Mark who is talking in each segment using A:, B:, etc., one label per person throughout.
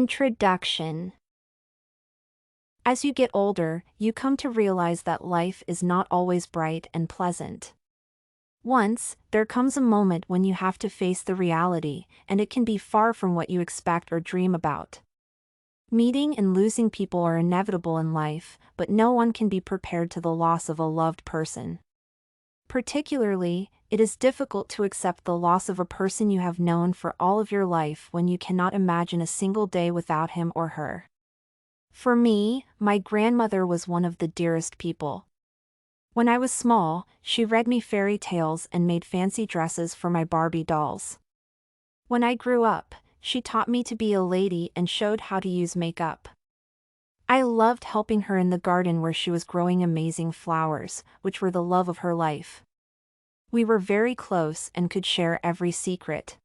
A: Introduction. As you get older, you come to realize that life is not always bright and pleasant. Once, there comes a moment when you have to face the reality, and it can be far from what you expect or dream about. Meeting and losing people are inevitable in life, but no one can be prepared to the loss of a loved person. Particularly, it is difficult to accept the loss of a person you have known for all of your life when you cannot imagine a single day without him or her. For me, my grandmother was one of the dearest people. When I was small, she read me fairy tales and made fancy dresses for my Barbie dolls. When I grew up, she taught me to be a lady and showed how to use makeup. I loved helping her in the garden where she was growing amazing flowers, which were the love of her life. We were very close and could share every secret.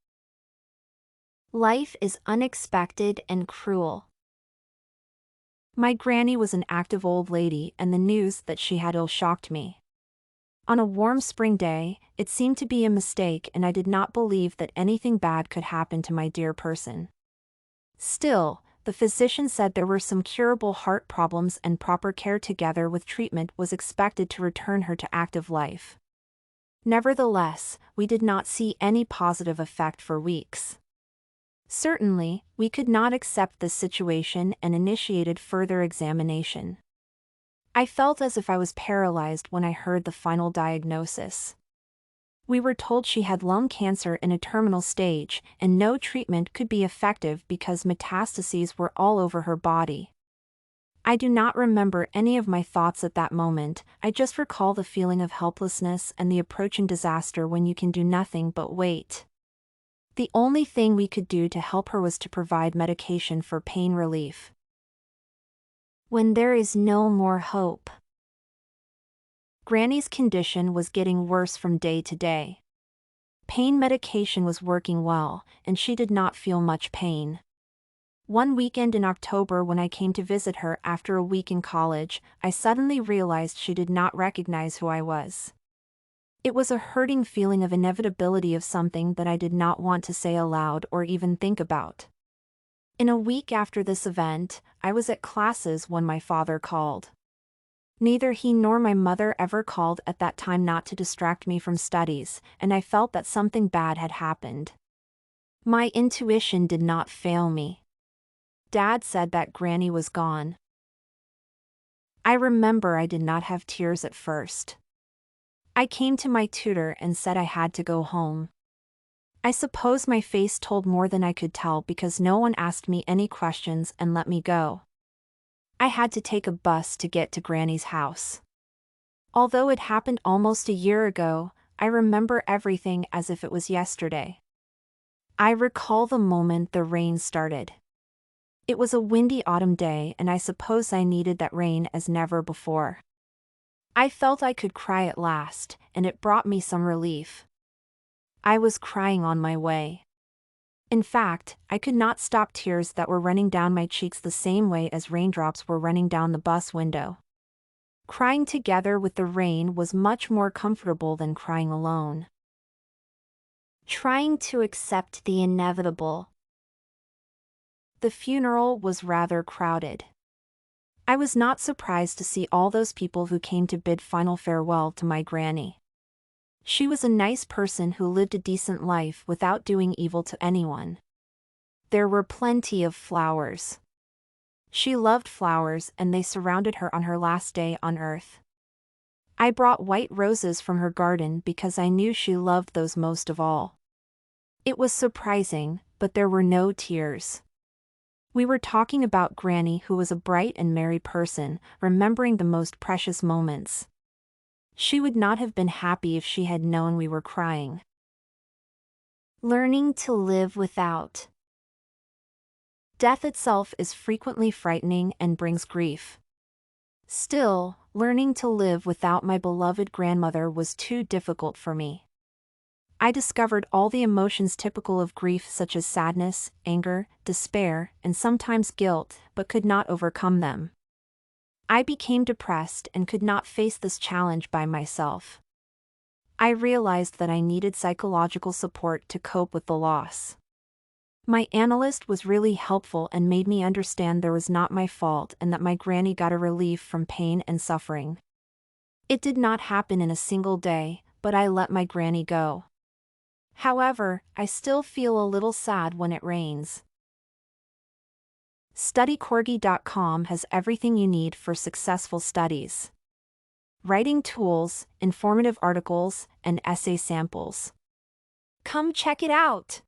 A: Life is unexpected and cruel. My granny was an active old lady, and the news that she had ill shocked me. On a warm spring day, it seemed to be a mistake, and I did not believe that anything bad could happen to my dear person. Still, the physician said there were some curable heart problems, and proper care together with treatment was expected to return her to active life. Nevertheless, we did not see any positive effect for weeks. Certainly, we could not accept this situation and initiated further examination. I felt as if I was paralyzed when I heard the final diagnosis. We were told she had lung cancer in a terminal stage, and no treatment could be effective because metastases were all over her body. I do not remember any of my thoughts at that moment. I just recall the feeling of helplessness and the approaching disaster when you can do nothing but wait. The only thing we could do to help her was to provide medication for pain relief. When there is no more hope. Granny's condition was getting worse from day to day. Pain medication was working well, and she did not feel much pain. One weekend in October, when I came to visit her after a week in college, I suddenly realized she did not recognize who I was. It was a hurting feeling of inevitability of something that I did not want to say aloud or even think about. In a week after this event, I was at classes when my father called. Neither he nor my mother ever called at that time, not to distract me from studies, and I felt that something bad had happened. My intuition did not fail me. Dad said that Granny was gone. I remember I did not have tears at first. I came to my tutor and said I had to go home. I suppose my face told more than I could tell because no one asked me any questions and let me go. I had to take a bus to get to Granny's house. Although it happened almost a year ago, I remember everything as if it was yesterday. I recall the moment the rain started. It was a windy autumn day, and I suppose I needed that rain as never before. I felt I could cry at last, and it brought me some relief. I was crying on my way. In fact, I could not stop tears that were running down my cheeks the same way as raindrops were running down the bus window. Crying together with the rain was much more comfortable than crying alone. Trying to accept the inevitable. The funeral was rather crowded. I was not surprised to see all those people who came to bid final farewell to my granny. She was a nice person who lived a decent life without doing evil to anyone. There were plenty of flowers. She loved flowers, and they surrounded her on her last day on earth. I brought white roses from her garden because I knew she loved those most of all. It was surprising, but there were no tears. We were talking about Granny, who was a bright and merry person, remembering the most precious moments. She would not have been happy if she had known we were crying. Learning to live without. Death itself is frequently frightening and brings grief. Still, learning to live without my beloved grandmother was too difficult for me. I discovered all the emotions typical of grief, such as sadness, anger, despair, and sometimes guilt, but could not overcome them. I became depressed and could not face this challenge by myself. I realized that I needed psychological support to cope with the loss. My analyst was really helpful and made me understand there was not my fault and that my granny got a relief from pain and suffering. It did not happen in a single day, but I let my granny go. However, I still feel a little sad when it rains. StudyCorgi.com has everything you need for successful studies. Writing tools, informative articles, and essay samples. Come check it out!